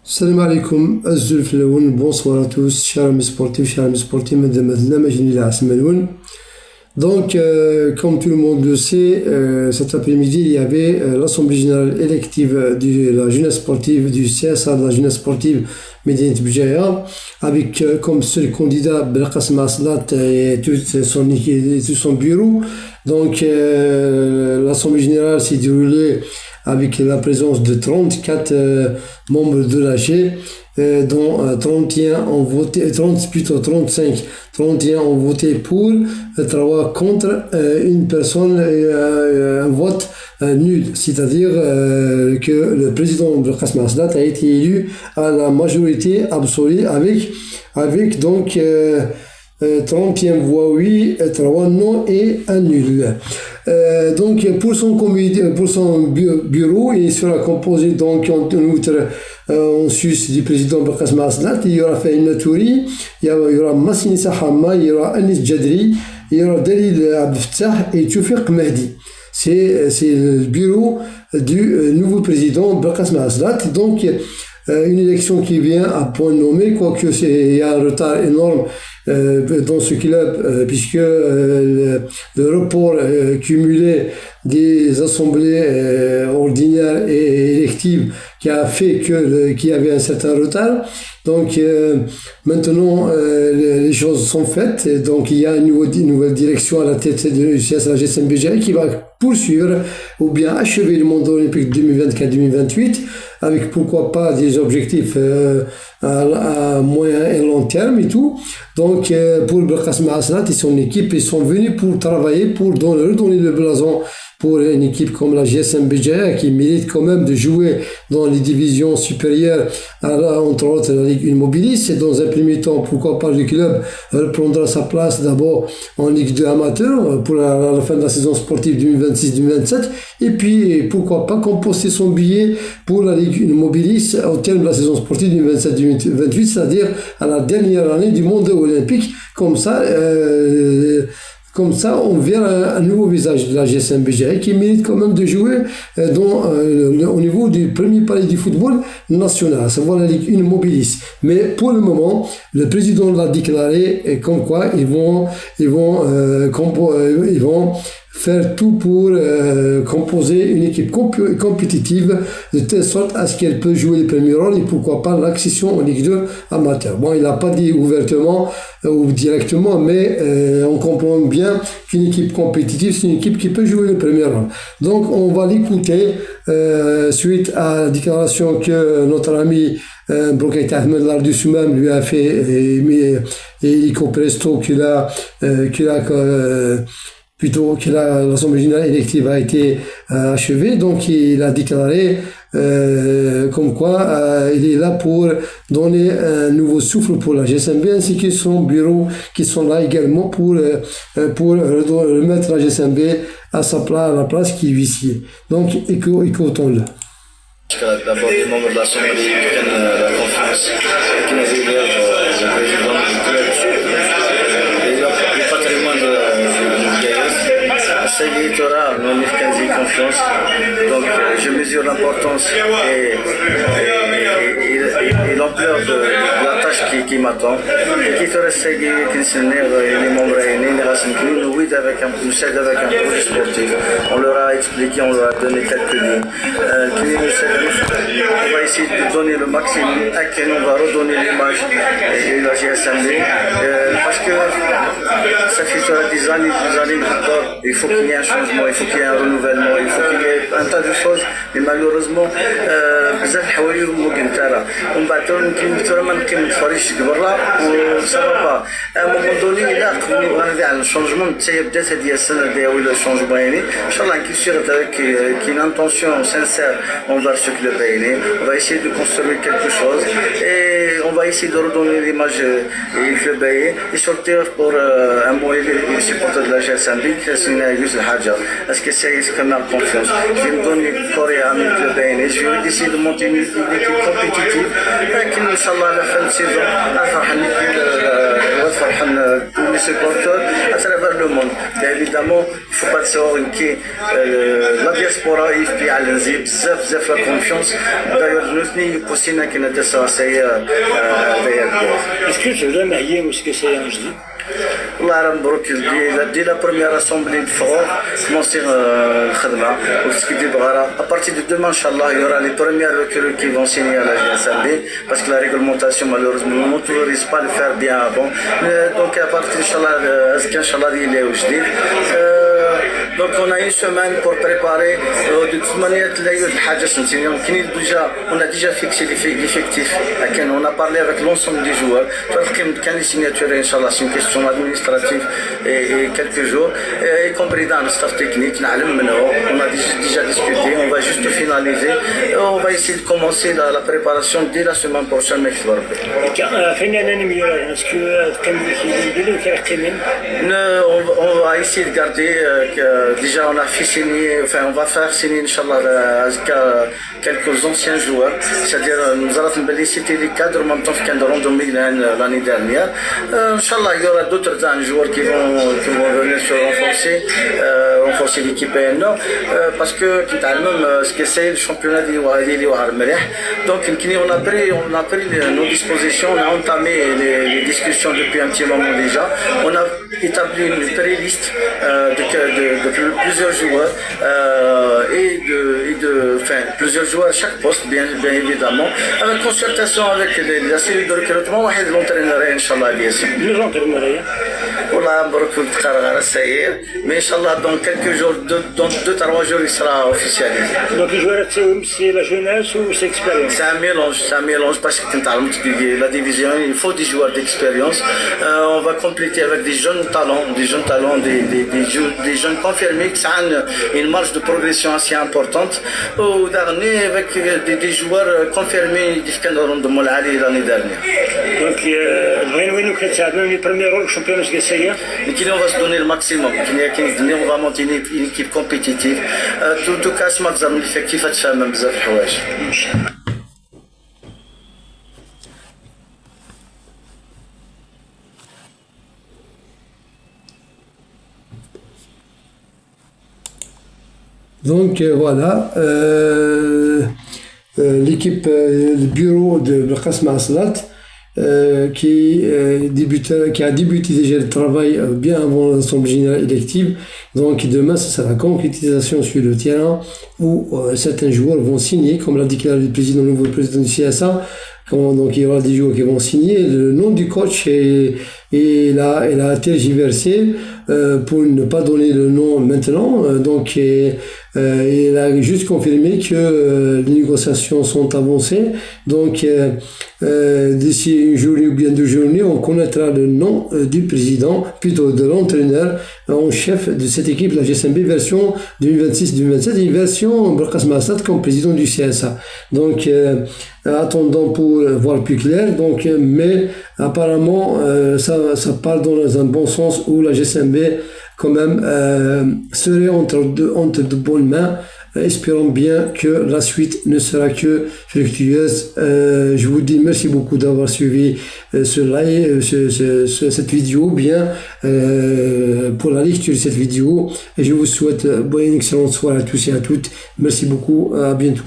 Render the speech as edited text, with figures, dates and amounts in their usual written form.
السلام عليكم الزلف الأول. Bonsoir à tous, chers amis sportifs, madame Majnila Asmaloun. Donc, comme tout le monde le sait, cet après-midi, il y avait l'Assemblée générale élective de la jeunesse sportive, du CSA de la jeunesse sportive Médine Bjaya, avec comme seul candidat Belkacem Aslat et tout son bureau. Donc, l'Assemblée générale s'est déroulée avec la présence de 34 membres de l'AG, dont 31 ont voté, 31 ont voté pour, 3 contre, une personne, un vote nul. C'est-à-dire que le président Belkacem Aslat a été élu à la majorité absolue avec donc 31 voix oui, 3 non et 1 nul. Donc pour son bureau, il sera composé donc en outre en sus du président Belkacem Aslat, il y aura Fahim Touri, il y aura Massini Sahama, il y aura Anis Djadri, il y aura Dalil Abdel et Toufiq Mahdi. C'est le bureau du nouveau président Belkacem Aslat. Donc une élection qui vient à point nommé, quoique il y a un retard énorme dans ce club, puisque le report cumulé des assemblées ordinaires et électives qui a fait qu'il y avait un certain retard. Donc maintenant les choses sont faites, et donc il y a une nouvelle direction à la tête de la GSM-BGA qui va poursuivre ou bien achever le monde olympique 2024-2028 avec pourquoi pas des objectifs à moyen et long terme et tout. Donc pour Belkacem Aslat et son équipe, ils sont venus pour travailler, pour redonner le blason pour une équipe comme la GSM-BGA qui mérite quand même de jouer dans les divisions supérieures, entre autres la Ligue Immobilis. Et dans un premier temps, pourquoi pas le club reprendra sa place d'abord en Ligue 2 amateur pour la fin de la saison sportive 2026-2027, et puis pourquoi pas composter son billet pour la Ligue Immobilis au terme de la saison sportive 2027-2028, c'est-à-dire à la dernière année du monde olympique. Comme ça, on verra un nouveau visage de la GSM-BGA qui mérite quand même de jouer au niveau du premier palier du football national, à savoir la Ligue Immobilis. Mais pour le moment, le président l'a déclaré comme quoi ils vont faire tout pour composer une équipe compétitive de telle sorte à ce qu'elle peut jouer le premier rôle et pourquoi pas l'accession en Ligue 2 amateur. Bon, il n'a pas dit ouvertement ou directement, mais on comprend bien qu'une équipe compétitive, c'est une équipe qui peut jouer le premier rôle. Donc on va l'écouter suite à la déclaration que notre ami Broukait Ahmed Lardussoumam lui a fait et Illico Presto que l'Assemblée générale élective a été achevée. Donc il a déclaré comme quoi il est là pour donner un nouveau souffle pour la GSMB ainsi que son bureau qui sont là également pour remettre la GSMB à la place qui lui sied. Donc écoutons-le. D'abord, les membres de l'Assemblée qui prennent la confiance, qui nous élèvent le président du club et le patrimoine de Gaïs. Saïd Torah, nous avons confiance. Donc, je mesure l'importance et l'ampleur de la tâche qui m'attend. Et qui fait Saïd Kinsener, les membres aînés, nous aident avec un projet sportif. On leur a expliqué, on leur a donné quelques lignes. On va essayer de donner le maximum à qui on va redonner l'image de la GSMB parce que ça fait des années encore. Il faut qu'il y ait un changement, il faut qu'il y ait un renouvellement, il faut qu'il y ait un tas de choses, mais malheureusement بزاف الحوايج ممكن ترى ومن بعد يمكن ما نتفرجش برا وسا با à un moment donné là نبغى نرجع على الشونجمون حتى بدات هذه السنه ديال ولا الشونجمون يعني ان شاء الله نكسر avec une intention sincère envers ce club يعني on va essayer de construire quelque chose et on va essayer de redonner l'image du club et sortir pour un mot les supporters de la GSMB c'est une juste الحاجه parce que c'est ce qu'on a confiance je vais me donner Corée à mon club et je vais essayer de monter une équipe compétitive لكن ان شاء الله على fin de saison فرحان tous les supporters à travers le monde. Évidemment, il ne faut pas savoir que la diaspora, il y a بزاف la confiance. D'ailleurs, نثني بوسينا كنا تسواسية Est-ce que tu veux marier ou est-ce que c'est un jeudi? والله راه مبروك dès la première assemblée de Foro commencer الخدمة وسكيدي بغارة à partir de demain inchallah il y aura les premiers recrues qui vont signer à la GSMB parce que la réglementation malheureusement ne m'autorise pas de faire bien avant donc à partir inchallah il est au جديد donc on a une semaine pour préparer de toute manière on a déjà fixé l'effectif on a parlé avec l'ensemble des joueurs quand les signatures inchallah c'est une question administrative et quelques jours y compris dans le staff technique on a déjà discuté on va juste finaliser on va essayer de commencer la préparation dès la semaine prochaine est-ce que on va essayer de garder déjà on a fait signer, enfin on va faire signer Inch'Allah quelques anciens joueurs, c'est-à-dire nous allons féliciter les cadres en même temps qu'ils ont rendu l'année dernière. Inch'Allah il y aura d'autres joueurs qui vont venir se renforcer l'équipe parce que ce que c'est le championnat donc on a pris nos dispositions, on a entamé les discussions depuis un petit moment déjà, on a établi une pré-liste de plusieurs joueurs plusieurs joueurs à chaque poste bien évidemment avec concertation avec la cellule de recrutement et l'entraîneur Inch'Allah mais Inch'Allah dans quelques jours dans 2-3 jours il sera officialisé donc les joueurs c'est la jeunesse ou c'est expérience? C'est un mélange parce que la division il faut des joueurs d'expérience on va compléter avec des jeunes talents des jeunes confirmés qui ont une marge de progression assez importante ou dernier avec des joueurs confirmés l'année dernière donc les premiers rôles championnat on va se donner le maximum on va monter une équipe compétitive tout cas l'effectif تفهم بزاف الحوايج Donc voilà, l'équipe, le bureau de Belkacem Aslat qui a débuté déjà le travail bien avant l'Assemblée générale élective. Donc demain, ce sera la concrétisation sur le terrain où certains joueurs vont signer, comme l'a déclaré le nouveau président du CSA. Donc il y aura des joueurs qui vont signer. Le nom du coach il a tergiversé pour ne pas donner le nom maintenant. Donc il a juste confirmé que les négociations sont avancées. Donc d'ici une journée ou bien 2 journées, on connaîtra le nom du président, plutôt de l'entraîneur en chef de cette équipe, la GSMB version 2026-2027 et version Belkacem Aslat comme président du CSA. Donc attendons pour voir plus clair. Donc, mais apparemment ça part dans un bon sens où la GSMB quand même serait entre de bonnes mains. Espérons bien que la suite ne sera que fructueuse. Je vous dis merci beaucoup d'avoir suivi ce live, cette vidéo, bien pour la lecture de cette vidéo. Et je vous souhaite une excellente soirée à tous et à toutes. Merci beaucoup, à bientôt.